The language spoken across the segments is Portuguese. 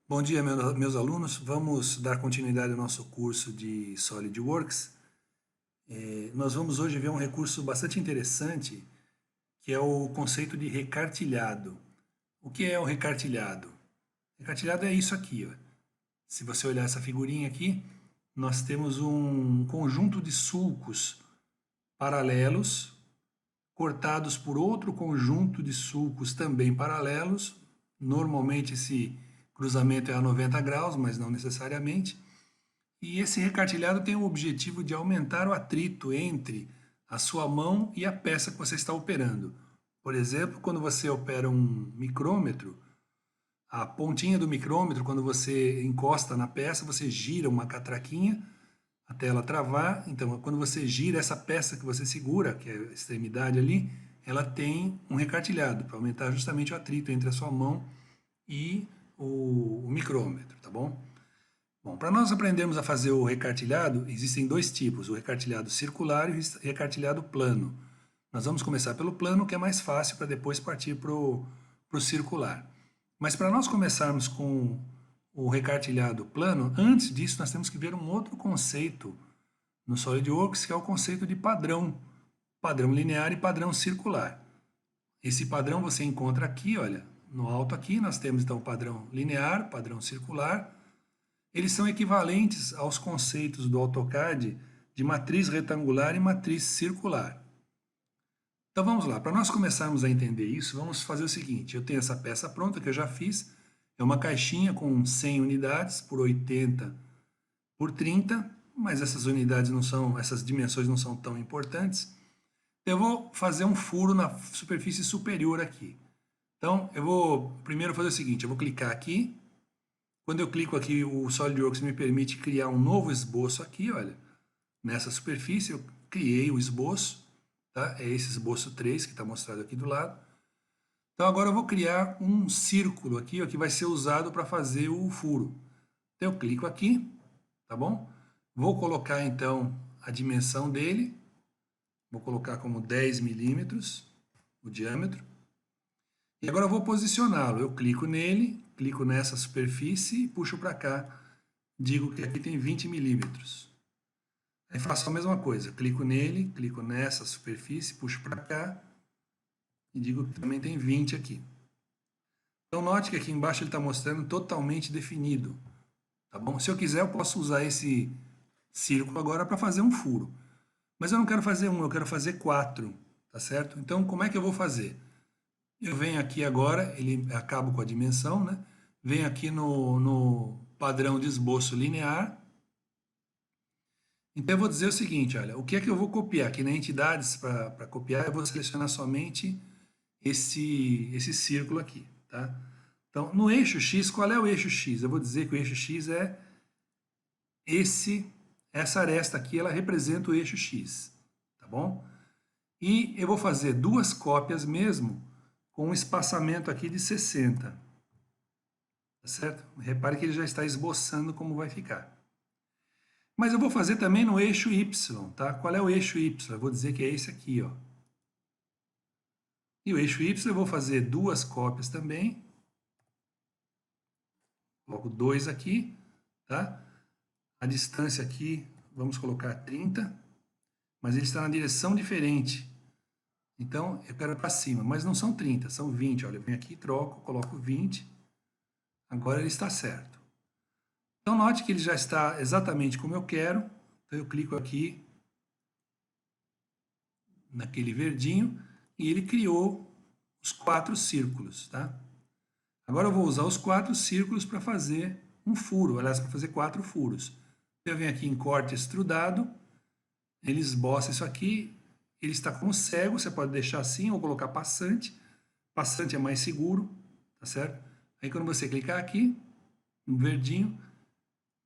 Bom dia, meus alunos. Vamos dar continuidade ao nosso curso de SolidWorks. Nós vamos hoje ver um recurso bastante interessante, que é o conceito de recartilhado. O que é o recartilhado? Recartilhado é isso aqui, ó. Se você olhar essa figurinha aqui, nós temos um conjunto de sulcos paralelos, cortados por outro conjunto de sulcos também paralelos. Normalmente esse cruzamento é a 90 graus, mas não necessariamente. E esse recartilhado tem o objetivo de aumentar o atrito entre a sua mão e a peça que você está operando. Por exemplo, quando você opera um micrômetro, a pontinha do micrômetro, quando você encosta na peça, você gira uma catraquinha até ela travar. Então, quando você gira essa peça que você segura, que é a extremidade ali, ela tem um recartilhado, para aumentar justamente o atrito entre a sua mão e o micrômetro, tá bom? Bom, para nós aprendermos a fazer o recartilhado, existem dois tipos, o recartilhado circular e o recartilhado plano. Nós vamos começar pelo plano, que é mais fácil, para depois partir para o circular. Mas para nós começarmos com o recartilhado plano, antes disso nós temos que ver um outro conceito no SolidWorks, que é o conceito de padrão. Padrão linear e padrão circular. Esse padrão você encontra aqui, olha, no alto aqui nós temos então o padrão linear, padrão circular. Eles são equivalentes aos conceitos do AutoCAD de matriz retangular e matriz circular. Então vamos lá, para nós começarmos a entender isso, vamos fazer o seguinte: eu tenho essa peça pronta que eu já fiz, é uma caixinha com 100 unidades por 80 por 30, mas essas unidades não são, essas dimensões não são tão importantes. Eu vou fazer um furo na superfície superior aqui. Então eu vou primeiro fazer o seguinte: eu vou clicar aqui. Quando eu clico aqui, o SolidWorks me permite criar um novo esboço aqui, olha. Nessa superfície eu criei o esboço, tá? É esse esboço 3 que está mostrado aqui do lado. Então agora eu vou criar um círculo aqui, ó, que vai ser usado para fazer o furo. Então eu clico aqui, tá bom? Vou colocar então a dimensão dele, vou colocar como 10 milímetros o diâmetro. E agora eu vou posicioná-lo. Eu clico nele, clico nessa superfície e puxo para cá. Digo que aqui tem 20 milímetros. Aí faço a mesma coisa. Clico nele, clico nessa superfície, puxo para cá e digo que também tem 20 aqui. Então note que aqui embaixo ele está mostrando totalmente definido. Tá bom? Se eu quiser, eu posso usar esse círculo agora para fazer um furo. Mas eu não quero fazer um, eu quero fazer 4. Tá certo? Então como é que eu vou fazer? Eu venho aqui agora, ele acabo com a dimensão, né? Venho aqui no padrão de esboço linear. Então eu vou dizer o seguinte, olha, o que é que eu vou copiar? Aqui na entidades, para copiar, eu vou selecionar somente esse círculo aqui, tá? Então, no eixo X, qual é o eixo X? Eu vou dizer que o eixo X é essa aresta aqui, ela representa o eixo X, tá bom? E eu vou fazer duas cópias mesmo, com um espaçamento aqui de 60. Tá certo? Repare que ele já está esboçando como vai ficar. Mas eu vou fazer também no eixo Y, tá? Qual é o eixo Y? Eu vou dizer que é esse aqui, ó. E o eixo Y eu vou fazer duas cópias também. Coloco 2 aqui, tá? A distância aqui, vamos colocar 30, mas ele está na direção diferente. Então, eu quero para cima, mas não são 30, são 20. Olha, eu venho aqui, troco, coloco 20. Agora ele está certo. Então, note que ele já está exatamente como eu quero. Então, eu clico aqui naquele verdinho e ele criou os 4 círculos, tá? Agora eu vou usar os 4 círculos para fazer um furo, aliás, para fazer 4 furos. Eu venho aqui em corte extrudado, ele esboça isso aqui, ele está como cego, você pode deixar assim ou colocar passante. Passante é mais seguro, tá certo? Aí quando você clicar aqui, no verdinho,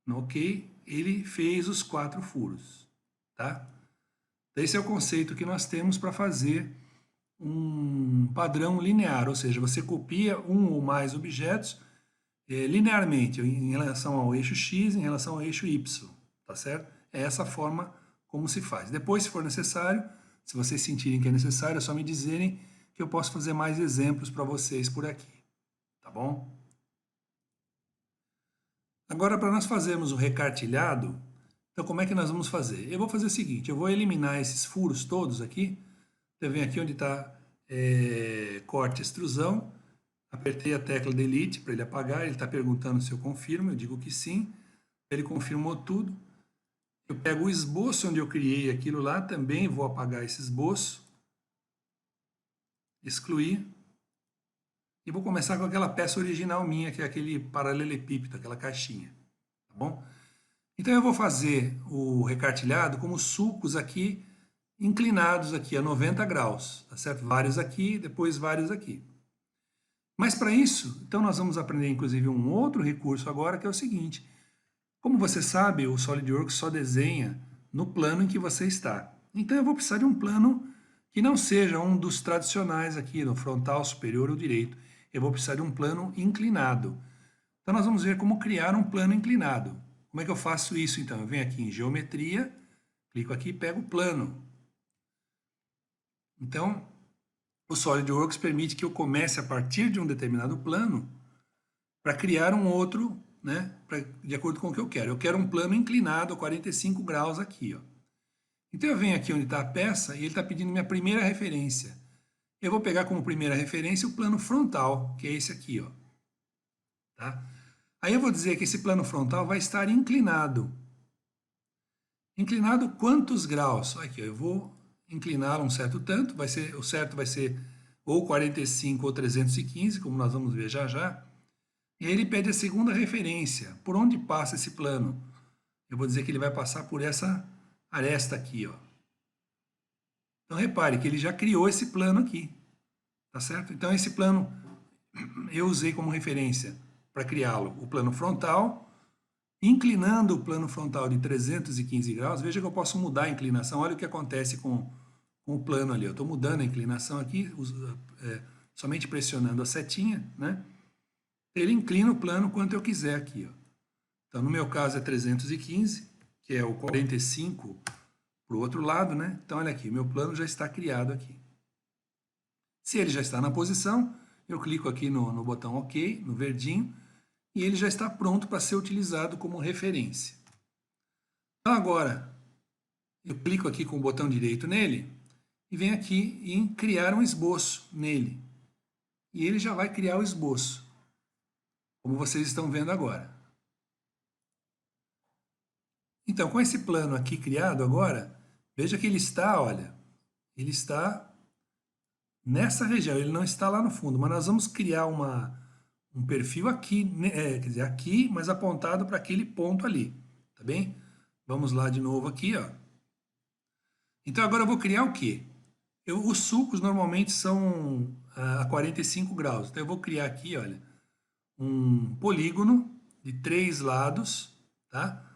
no OK, ele fez os 4 furos, tá? Esse é o conceito que nós temos para fazer um padrão linear, ou seja, você copia um ou mais objetos linearmente, em relação ao eixo X, em relação ao eixo Y, tá certo? É essa forma como se faz. Depois, se for necessário, se vocês sentirem que é necessário, é só me dizerem que eu posso fazer mais exemplos para vocês por aqui, tá bom? Agora, para nós fazermos o recartilhado, então como é que nós vamos fazer? Eu vou fazer o seguinte, eu vou eliminar esses furos todos aqui. Eu venho aqui onde está corte extrusão, apertei a tecla Delete para ele apagar, ele está perguntando se eu confirmo, eu digo que sim, ele confirmou tudo. Eu pego o esboço onde eu criei aquilo lá, também vou apagar esse esboço, excluir, e vou começar com aquela peça original minha, que é aquele paralelepípedo, aquela caixinha, tá bom? Então eu vou fazer o recartilhado como sulcos aqui, inclinados aqui a 90 graus, tá certo? Vários aqui, depois vários aqui. Mas para isso, então nós vamos aprender inclusive um outro recurso agora, que é o seguinte. Como você sabe, o SolidWorks só desenha no plano em que você está. Então eu vou precisar de um plano que não seja um dos tradicionais aqui, no frontal, superior ou direito. Eu vou precisar de um plano inclinado. Então nós vamos ver como criar um plano inclinado. Como é que eu faço isso então? Eu venho aqui em Geometria, clico aqui e pego o plano. Então, o SolidWorks permite que eu comece a partir de um determinado plano para criar um outro, né, de acordo com o que eu quero. Eu quero um plano inclinado a 45 graus aqui, ó. Então eu venho aqui onde está a peça e ele está pedindo minha primeira referência. Eu vou pegar como primeira referência o plano frontal, que é esse aqui, ó. Tá? Aí eu vou dizer que esse plano frontal vai estar inclinado. Inclinado quantos graus? Aqui, ó, eu vou incliná-lo um certo tanto, o certo vai ser ou 45 ou 315, como nós vamos ver já já. E aí ele pede a segunda referência. Por onde passa esse plano? Eu vou dizer que ele vai passar por essa aresta aqui, ó. Então repare que ele já criou esse plano aqui, tá certo? Então esse plano eu usei como referência para criá-lo, o plano frontal, inclinando o plano frontal de 315 graus. Veja que eu posso mudar a inclinação. Olha o que acontece com o plano ali. Eu estou mudando a inclinação aqui, somente pressionando a setinha, né? Ele inclina o plano quanto eu quiser aqui, ó. Então, no meu caso é 315, que é o 45 para o outro lado, né? Então, olha aqui, meu plano já está criado aqui. Se ele já está na posição, eu clico aqui no botão OK, no verdinho, e ele já está pronto para ser utilizado como referência. Então, agora, eu clico aqui com o botão direito nele, e venho aqui em criar um esboço nele. E ele já vai criar o esboço, como vocês estão vendo agora. Então, com esse plano aqui criado agora, veja que ele está, olha, ele está nessa região, ele não está lá no fundo, mas nós vamos criar um perfil aqui, quer dizer, aqui, mas apontado para aquele ponto ali, tá bem? Vamos lá de novo aqui, ó. Então, agora eu vou criar o quê? Os sulcos normalmente são a 45 graus, então eu vou criar aqui, olha, um polígono de 3 lados, tá?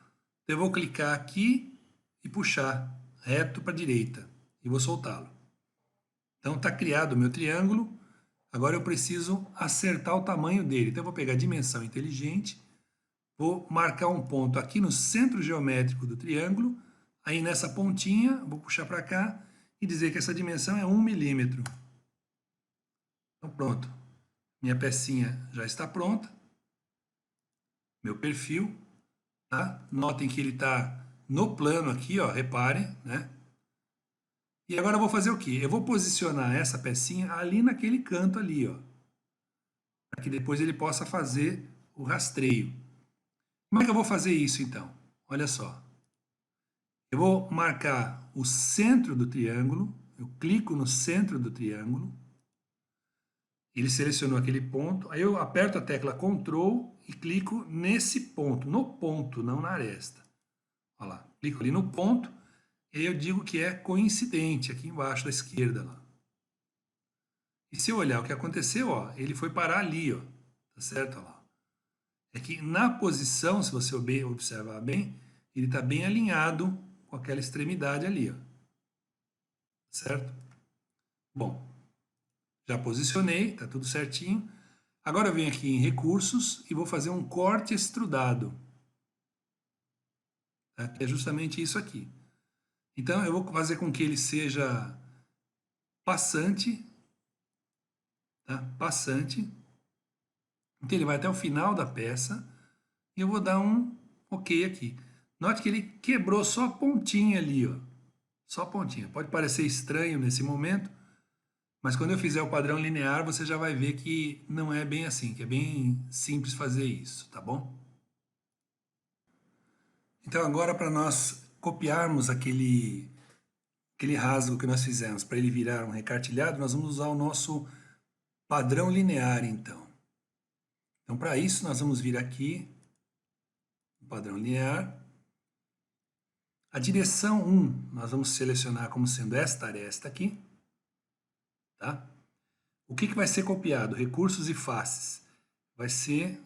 Eu vou clicar aqui e puxar reto para a direita e vou soltá-lo. Então está criado o meu triângulo, agora eu preciso acertar o tamanho dele. Então eu vou pegar a dimensão inteligente, vou marcar um ponto aqui no centro geométrico do triângulo, aí nessa pontinha vou puxar para cá e dizer que essa dimensão é 1 milímetro. Então pronto, minha pecinha já está pronta, meu perfil. Tá? Notem que ele está no plano aqui, ó, reparem, né? E agora eu vou fazer o quê? Eu vou posicionar essa pecinha ali naquele canto ali, ó, para que depois ele possa fazer o rastreio. Como é que eu vou fazer isso, então? Olha só. Eu vou marcar o centro do triângulo, eu clico no centro do triângulo, ele selecionou aquele ponto, aí eu aperto a tecla Ctrl e clico nesse ponto, no ponto, não na aresta. Olha lá, clico ali no ponto, e aí eu digo que é coincidente, aqui embaixo da esquerda. Lá. E se eu olhar o que aconteceu, ó, ele foi parar ali, ó, tá certo? Olha lá. É que na posição, se você observar bem, ele está bem alinhado com aquela extremidade ali, ó, certo? Bom, já posicionei, está tudo certinho. Agora eu venho aqui em Recursos e vou fazer um corte extrudado. Tá? Que é justamente isso aqui. Então eu vou fazer com que ele seja passante. Tá? Passante. Então ele vai até o final da peça. e eu vou dar um OK aqui. Note que ele quebrou só a pontinha ali, ó. Só a pontinha. Pode parecer estranho nesse momento, mas quando eu fizer o padrão linear, você já vai ver que não é bem assim, que é bem simples fazer isso, tá bom? Então agora para nós copiarmos aquele rasgo que nós fizemos para ele virar um recartilhado, nós vamos usar o nosso padrão linear então. Então para isso nós vamos vir aqui, no padrão linear. A direção 1 nós vamos selecionar como sendo esta aresta aqui. Tá? O que vai ser copiado? Recursos e faces. Vai ser,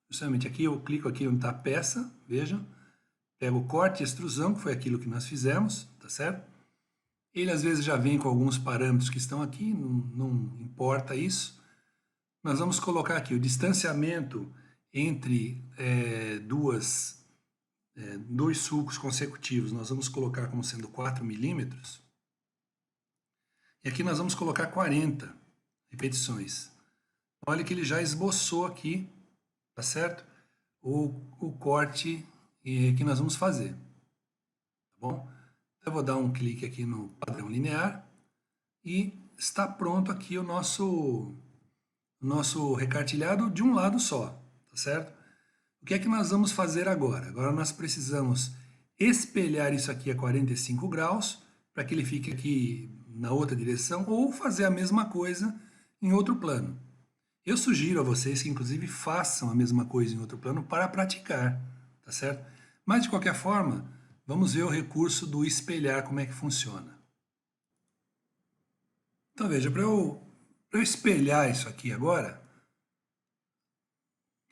justamente aqui, eu clico aqui onde está a peça, vejam. Pego o corte e extrusão, que foi aquilo que nós fizemos, tá certo? Ele às vezes já vem com alguns parâmetros que estão aqui, não importa isso. Nós vamos colocar aqui o distanciamento entre dois sulcos consecutivos, nós vamos colocar como sendo 4 milímetros. E aqui nós vamos colocar 40 repetições. Olha que ele já esboçou aqui, tá certo? O corte que nós vamos fazer, tá bom? Eu vou dar um clique aqui no padrão linear e está pronto aqui o nosso recartilhado de um lado só, tá certo? O que é que nós vamos fazer agora? Agora nós precisamos espelhar isso aqui a 45 graus para que ele fique aqui na outra direção ou fazer a mesma coisa em outro plano. Eu sugiro a vocês que inclusive façam a mesma coisa em outro plano para praticar, tá certo? Mas de qualquer forma, vamos ver o recurso do espelhar, como é que funciona. Então veja, para eu espelhar isso aqui agora,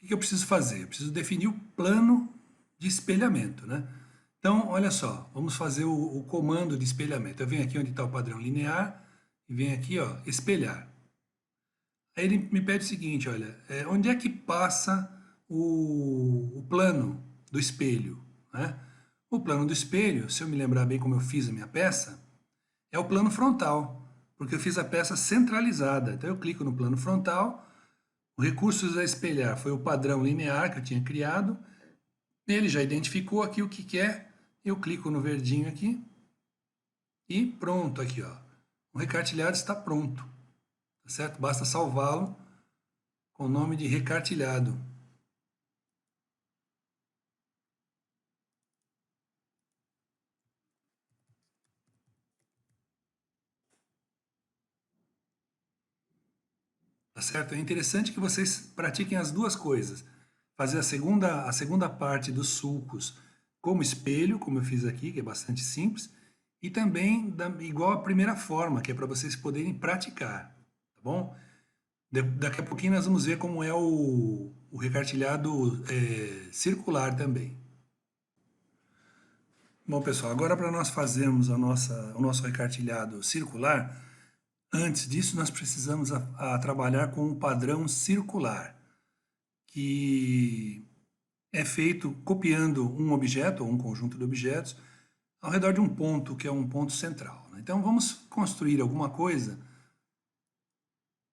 o que eu preciso fazer? Eu preciso definir o plano de espelhamento, né? Então, olha só, vamos fazer o comando de espelhamento. Eu venho aqui onde está o padrão linear e venho aqui, ó, espelhar. Aí ele me pede o seguinte, olha, onde é que passa o plano do espelho, né? O plano do espelho, se eu me lembrar bem como eu fiz a minha peça, é o plano frontal, porque eu fiz a peça centralizada. Então eu clico no plano frontal, o recurso a espelhar foi o padrão linear que eu tinha criado, ele já identificou aqui o que quer, eu clico no verdinho aqui e pronto aqui, ó. O recartilhado está pronto, tá certo? Basta salvá-lo com o nome de recartilhado. Tá certo? É interessante que vocês pratiquem as duas coisas. Fazer a segunda parte dos sulcos como espelho, como eu fiz aqui, que é bastante simples, e também igual a primeira forma, que é para vocês poderem praticar, tá bom? Daqui a pouquinho nós vamos ver como é o recartilhado circular também. Bom, pessoal, agora para nós fazermos o nosso recartilhado circular, antes disso nós precisamos trabalhar com um padrão circular, que é feito copiando um objeto ou um conjunto de objetos ao redor de um ponto, que é um ponto central, né? Então vamos construir alguma coisa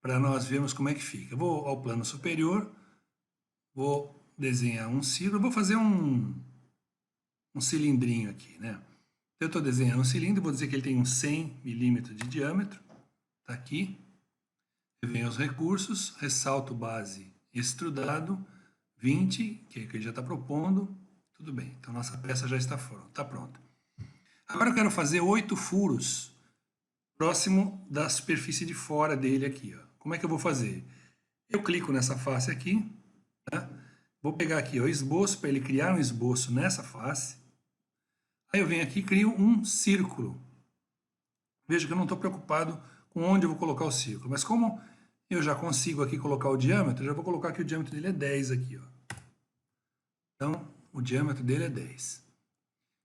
para nós vermos como é que fica. Eu vou ao plano superior, vou desenhar um círculo, vou fazer um cilindrinho aqui, né? Eu estou desenhando um cilindro, vou dizer que ele tem uns 100 milímetros de diâmetro, tá aqui. Eu venho aos recursos, ressalto base extrudado, 20, que é o que ele já está propondo, tudo bem. Então nossa peça já está pronta. Agora eu quero fazer 8 furos próximo da superfície de fora dele aqui, ó. Como é que eu vou fazer? Eu clico nessa face aqui, tá? Vou pegar aqui o esboço para ele criar um esboço nessa face. Aí eu venho aqui e crio um círculo. Veja que eu não estou preocupado com onde eu vou colocar o círculo, mas como eu já consigo aqui colocar o diâmetro, eu já vou colocar que o diâmetro dele é 10 aqui, ó. Então, o diâmetro dele é 10.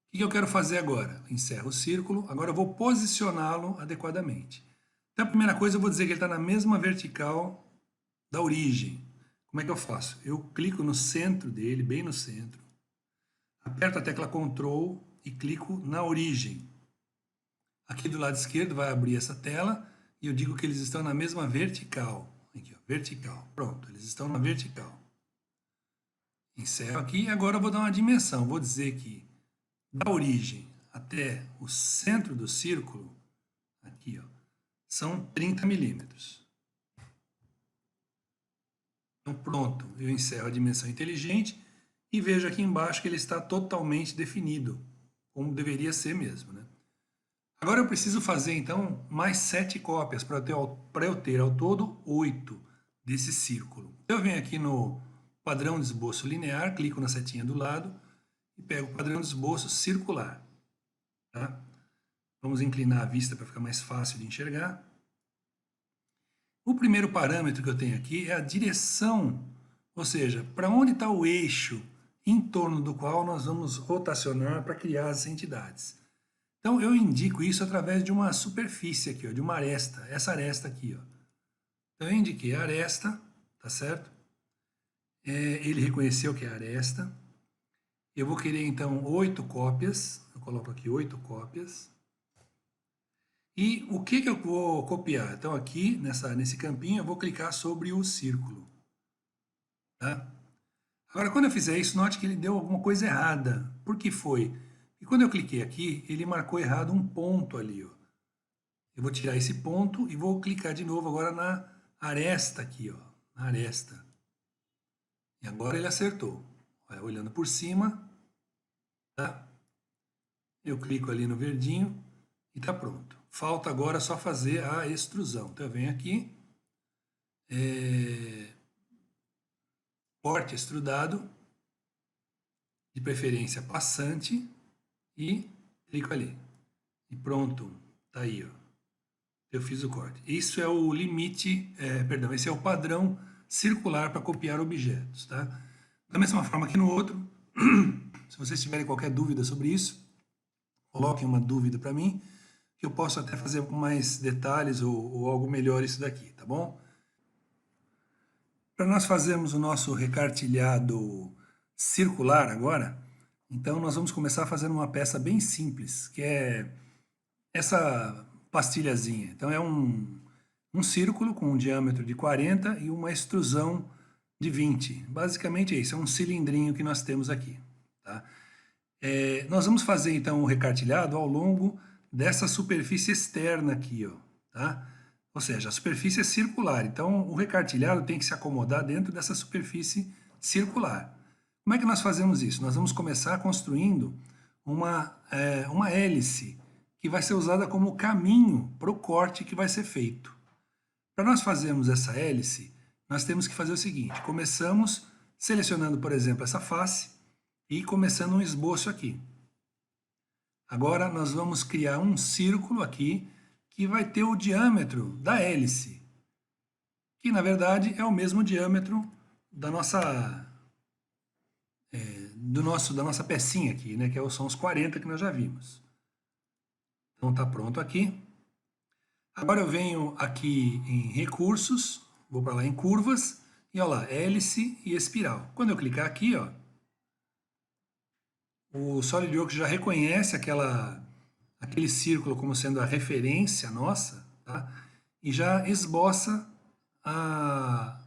O que eu quero fazer agora? Encerro o círculo, agora eu vou posicioná-lo adequadamente. Então, a primeira coisa, eu vou dizer que ele está na mesma vertical da origem. Como é que eu faço? Eu clico no centro dele, bem no centro, aperto a tecla Ctrl e clico na origem. Aqui do lado esquerdo vai abrir essa tela e eu digo que eles estão na mesma vertical. Aqui, ó, vertical. Pronto, eles estão na vertical. Encerro aqui e agora eu vou dar uma dimensão. Vou dizer que da origem até o centro do círculo, aqui, ó, são 30 milímetros. Então, pronto, eu encerro a dimensão inteligente e vejo aqui embaixo que ele está totalmente definido, como deveria ser mesmo, né? Agora eu preciso fazer, então, mais 7 cópias para eu ter ao todo 8 desse círculo. Eu venho aqui no padrão de esboço linear, clico na setinha do lado e pego o padrão de esboço circular. Tá? Vamos inclinar a vista para ficar mais fácil de enxergar. O primeiro parâmetro que eu tenho aqui é a direção, ou seja, para onde está o eixo em torno do qual nós vamos rotacionar para criar as entidades. Então eu indico isso através de uma superfície aqui, ó, de uma aresta, essa aresta aqui. Ó. Então eu indiquei a aresta, tá certo? Ele reconheceu que é a aresta. Eu vou querer então 8 cópias, eu coloco aqui 8 cópias. E o que eu vou copiar? Então aqui, nesse campinho, eu vou clicar sobre o círculo. Tá? Agora, quando eu fizer isso, note que ele deu alguma coisa errada. Por que foi? E quando eu cliquei aqui, ele marcou errado um ponto ali. Ó. Eu vou tirar esse ponto e vou clicar de novo agora na aresta aqui. Ó, na aresta. E agora ele acertou. Olha, olhando por cima. Tá? Eu clico ali no verdinho e está pronto. Falta agora só fazer a extrusão. Então eu venho aqui, corte extrudado, de preferência passante, e clico ali. E pronto, tá aí, ó. Eu fiz o corte. Isso é o limite, esse é o padrão circular para copiar objetos, tá? Da mesma forma que no outro, se vocês tiverem qualquer dúvida sobre isso, coloquem uma dúvida para mim, que eu posso até fazer com mais detalhes ou algo melhor isso daqui, tá bom? Para nós fazermos o nosso recartilhado circular agora, então nós vamos começar fazendo uma peça bem simples, que é essa pastilhazinha. Então é um círculo com um diâmetro de 40 e uma extrusão de 20. Basicamente é isso, é um cilindrinho que nós temos aqui. Tá? Nós vamos fazer então o recartilhado ao longo dessa superfície externa aqui, ó, tá? Ou seja, a superfície é circular, então o recartilhado tem que se acomodar dentro dessa superfície circular. Como é que nós fazemos isso? Nós vamos começar construindo uma hélice que vai ser usada como caminho para o corte que vai ser feito. Para nós fazermos essa hélice, nós temos que fazer o seguinte, começamos selecionando, por exemplo, essa face e começando um esboço aqui. Agora nós vamos criar um círculo aqui que vai ter o diâmetro da hélice, que na verdade é o mesmo diâmetro da nossa, da nossa pecinha aqui, né, que são os 40 que nós já vimos. Então está pronto aqui. Agora eu venho aqui em recursos, vou para lá em curvas, e olha lá, hélice e espiral. Quando eu clicar aqui, ó, o SolidWorks já reconhece aquele círculo como sendo a referência nossa, tá? E já esboça a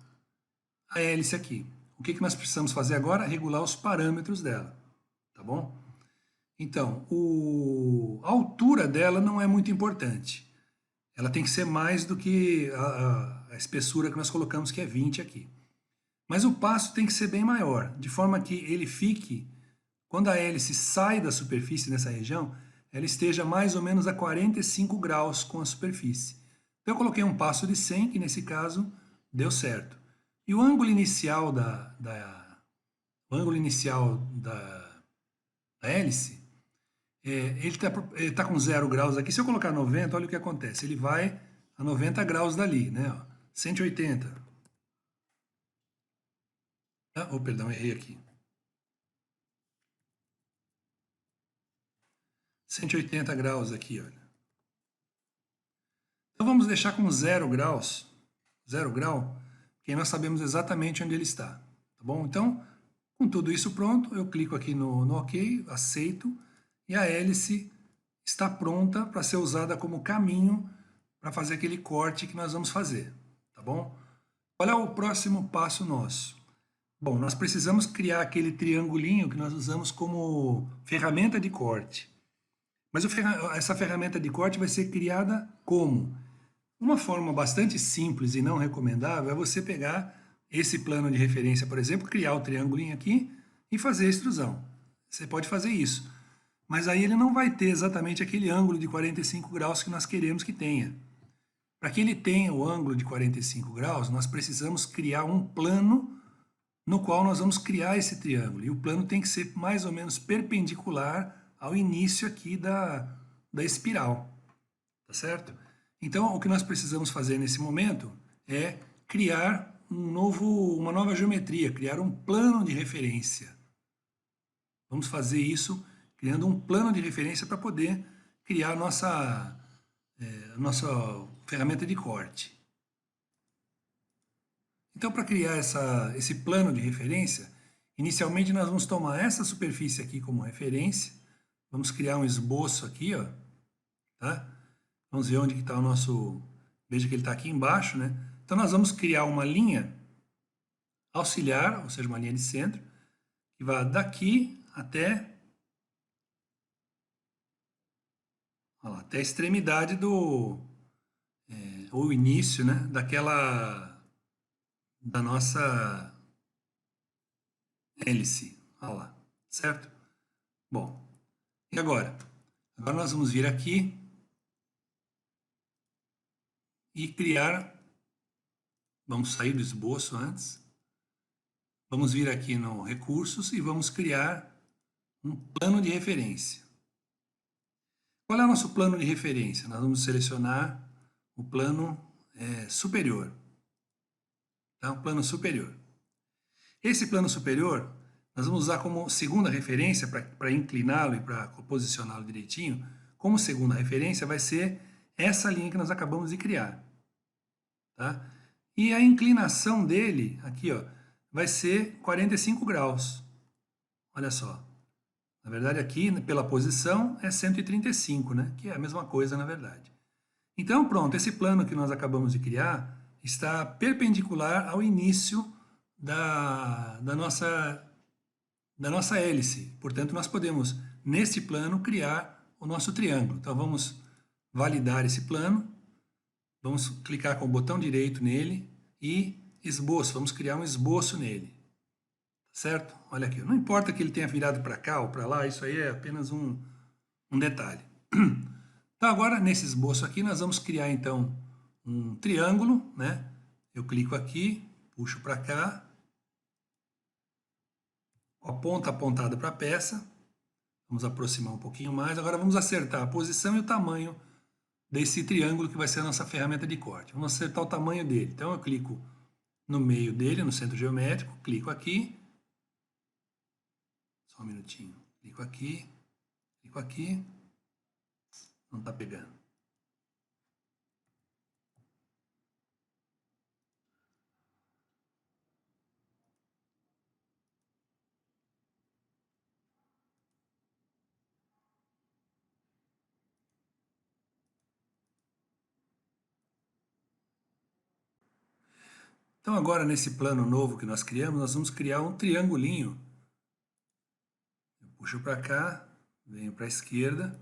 hélice aqui. O que nós precisamos fazer agora? Regular os parâmetros dela, tá bom? Então, a altura dela não é muito importante. Ela tem que ser mais do que a espessura que nós colocamos, que é 20 aqui. Mas o passo tem que ser bem maior, de forma que ele fique, quando a hélice sai da superfície nessa região, ela esteja mais ou menos a 45 graus com a superfície. Então eu coloquei um passo de 100, que nesse caso deu certo. E o ângulo inicial da hélice, ele tá com 0 graus aqui. Se eu colocar 90, olha o que acontece. Ele vai a 90 graus dali, né? Ó, 180. Oh, perdão, errei aqui. 180 graus aqui, olha. Então vamos deixar com 0 graus, 0 grau, que aí nós sabemos exatamente onde ele está, tá bom? Então, com tudo isso pronto, eu clico aqui no OK, aceito, e a hélice está pronta para ser usada como caminho para fazer aquele corte que nós vamos fazer, tá bom? Qual é o próximo passo nosso? Bom, nós precisamos criar aquele triangulinho que nós usamos como ferramenta de corte. Mas essa ferramenta de corte vai ser criada como? Uma forma bastante simples e não recomendável é você pegar esse plano de referência, por exemplo, criar o triangulinho aqui e fazer a extrusão. Você pode fazer isso. Mas aí ele não vai ter exatamente aquele ângulo de 45 graus que nós queremos que tenha. Para que ele tenha o ângulo de 45 graus, nós precisamos criar um plano no qual nós vamos criar esse triângulo. E o plano tem que ser mais ou menos perpendicular ao início aqui da espiral. Tá certo? Então, o que nós precisamos fazer nesse momento é criar uma nova geometria, criar um plano de referência. Vamos fazer isso criando um plano de referência para poder criar a nossa ferramenta de corte. Então, para criar esse plano de referência, inicialmente nós vamos tomar essa superfície aqui como referência, vamos criar um esboço aqui, ó, tá? Vamos ver onde que está o nosso... Veja que ele está aqui embaixo, né? Então, nós vamos criar uma linha auxiliar, ou seja, uma linha de centro, que vai daqui até... Olha lá, até a extremidade ou início, né? Da nossa hélice. Olha lá, certo? Bom, e agora? Agora nós vamos vir aqui e criar, vamos sair do esboço antes, vamos vir aqui no recursos e vamos criar um plano de referência. Qual é o nosso plano de referência? Nós vamos selecionar o plano superior, tá? O plano superior. Esse plano superior, nós vamos usar como segunda referência para incliná-lo e para posicioná-lo direitinho. Como segunda referência vai ser essa linha que nós acabamos de criar. Tá? E a inclinação dele, aqui, ó, vai ser 45 graus. Olha só. Na verdade, aqui, pela posição, é 135, né? Que é a mesma coisa, na verdade. Então, pronto, esse plano que nós acabamos de criar está perpendicular ao início da nossa hélice. Portanto, nós podemos, neste plano, criar o nosso triângulo. Então, vamos validar esse plano. Vamos clicar com o botão direito nele e esboço. Vamos criar um esboço nele. Certo? Olha aqui. Não importa que ele tenha virado para cá ou para lá, isso aí é apenas um detalhe. Então, agora, nesse esboço aqui, nós vamos criar, então, um triângulo, né? Eu clico aqui, puxo para cá, com a ponta apontada para a peça. Vamos aproximar um pouquinho mais. Agora, vamos acertar a posição e o tamanho desse triângulo que vai ser a nossa ferramenta de corte. Vamos acertar o tamanho dele. Então, eu clico no meio dele, no centro geométrico, clico aqui. Só um minutinho. Clico aqui, clico aqui. Não está pegando. Então, agora, nesse plano novo que nós criamos, nós vamos criar um triangulinho. Eu puxo para cá, venho para a esquerda,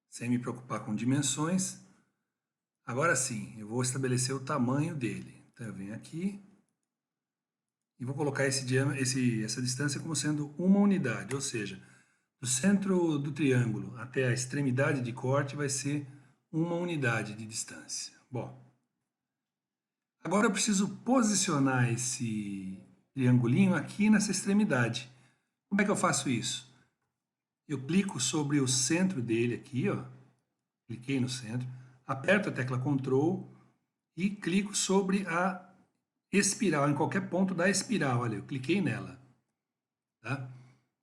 sem me preocupar com dimensões. Agora sim, eu vou estabelecer o tamanho dele. Então, eu venho aqui e vou colocar essa distância como sendo uma unidade, ou seja, do centro do triângulo até a extremidade de corte vai ser uma unidade de distância. Bom, agora eu preciso posicionar esse triangulinho aqui nessa extremidade. Como é que eu faço isso? Eu clico sobre o centro dele aqui, ó. Cliquei no centro, aperto a tecla Ctrl e clico sobre a espiral, em qualquer ponto da espiral. Olha, eu cliquei nela. Tá?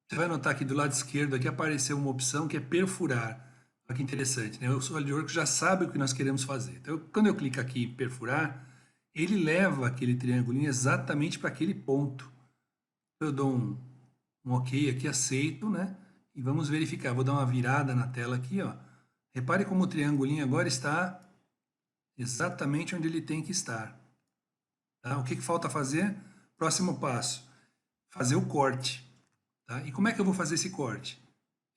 Você vai notar que do lado esquerdo aqui apareceu uma opção que é perfurar. Olha que interessante, né? O SolidWorks já sabe o que nós queremos fazer. Então, quando eu clico aqui em perfurar, ele leva aquele triangulinho exatamente para aquele ponto. Eu dou um OK aqui, aceito, né? E vamos verificar. Vou dar uma virada na tela aqui, ó. Repare como o triangulinho agora está exatamente onde ele tem que estar. Tá? O que falta fazer? Próximo passo. fazer o corte. Tá? E como é que eu vou fazer esse corte?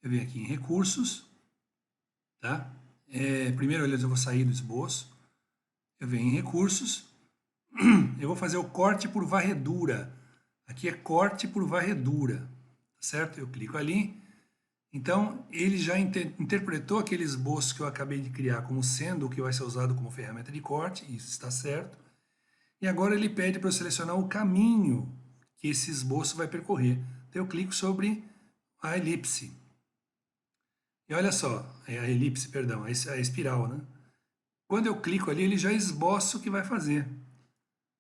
Eu venho aqui em recursos, tá? Primeiro eu vou sair do esboço, eu venho em recursos, eu vou fazer o corte por varredura. Aqui é corte por varredura, tá certo? Eu clico ali. Então, ele já interpretou aquele esboço que eu acabei de criar como sendo o que vai ser usado como ferramenta de corte, isso está certo. E agora ele pede para eu selecionar o caminho que esse esboço vai percorrer. Então, eu clico sobre a elipse. E olha só, a elipse, perdão, a espiral, né? Quando eu clico ali, ele já esboça o que vai fazer.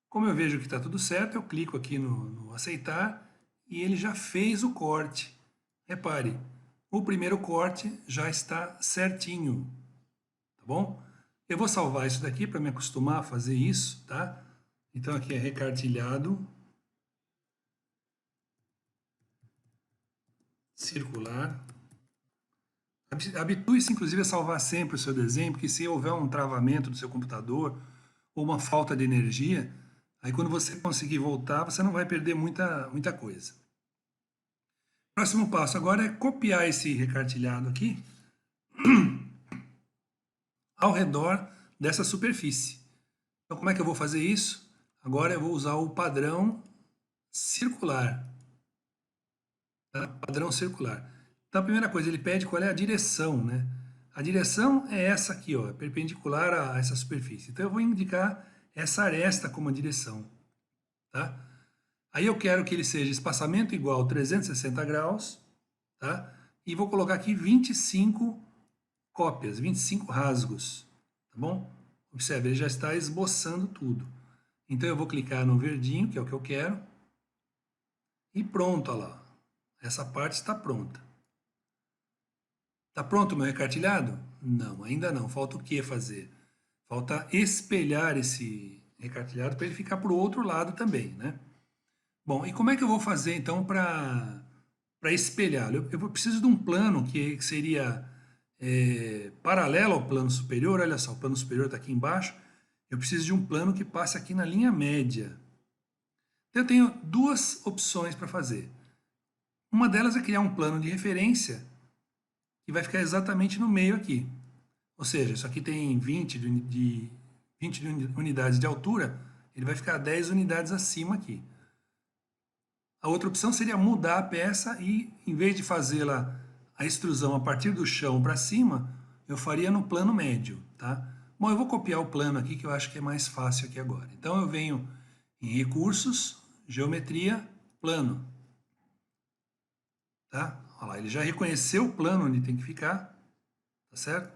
Como eu vejo que está tudo certo, eu clico aqui no aceitar e ele já fez o corte. Repare, o primeiro corte já está certinho, tá bom? Eu vou salvar isso daqui para me acostumar a fazer isso, tá? Então aqui é recartilhado, circular. Habitue-se, inclusive, a salvar sempre o seu desenho, porque se houver um travamento do seu computador ou uma falta de energia, aí quando você conseguir voltar, você não vai perder muita coisa. Próximo passo agora é copiar esse recartilhado aqui ao redor dessa superfície. Então, como é que eu vou fazer isso? Agora eu vou usar o padrão circular. Tá? Padrão circular. Então, a primeira coisa, ele pede qual é a direção, né? A direção é essa aqui, ó, perpendicular a essa superfície. Então, eu vou indicar essa aresta como a direção, tá? Aí eu quero que ele seja espaçamento igual 360 graus, tá? E vou colocar aqui 25 cópias, 25 rasgos, tá bom? Observe, ele já está esboçando tudo. Então, eu vou clicar no verdinho, que é o que eu quero, e pronto, olha lá. Essa parte está pronta. Está pronto o meu recartilhado? Não, ainda não. Falta o que fazer? Falta espelhar esse recartilhado para ele ficar para o outro lado também, né? Bom, e como é que eu vou fazer então para espelhá-lo? Eu preciso de um plano que seria paralelo ao plano superior. Olha só, o plano superior está aqui embaixo. Eu preciso de um plano que passe aqui na linha média. Então, eu tenho duas opções para fazer. Uma delas é criar um plano de referência que vai ficar exatamente no meio aqui. Ou seja, isso aqui tem 20 unidades de altura, ele vai ficar 10 unidades acima aqui. A outra opção seria mudar a peça e, em vez de fazê-la a extrusão a partir do chão para cima, eu faria no plano médio, tá? Bom, eu vou copiar o plano aqui, que eu acho que é mais fácil aqui agora. Então, eu venho em Recursos, Geometria, Plano. Tá? Olha lá, ele já reconheceu o plano onde tem que ficar, tá certo?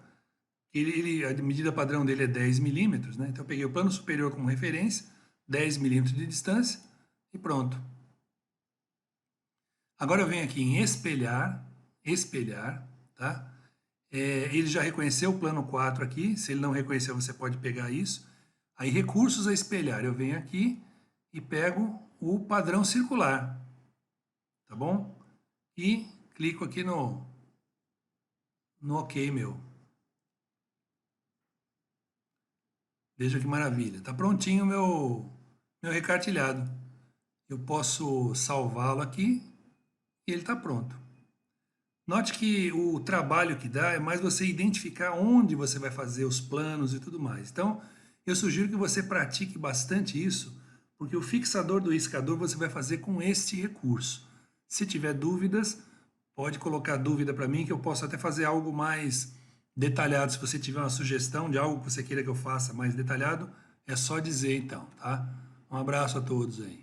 A medida padrão dele é 10 milímetros, né? Então eu peguei o plano superior como referência, 10 milímetros de distância e pronto. Agora eu venho aqui em espelhar, tá? Ele já reconheceu o plano 4 aqui, se ele não reconheceu você pode pegar isso. Aí recursos a espelhar, eu venho aqui e pego o padrão circular, tá bom? E clico aqui no OK meu. Veja que maravilha. Está prontinho o meu recartilhado. Eu posso salvá-lo aqui e ele está pronto. Note que o trabalho que dá é mais você identificar onde você vai fazer os planos e tudo mais. Então, eu sugiro que você pratique bastante isso, porque o fixador do riscador você vai fazer com este recurso. Se tiver dúvidas, pode colocar dúvida para mim, que eu posso até fazer algo mais detalhado. Se você tiver uma sugestão de algo que você queira que eu faça mais detalhado, é só dizer então, tá? Um abraço a todos aí.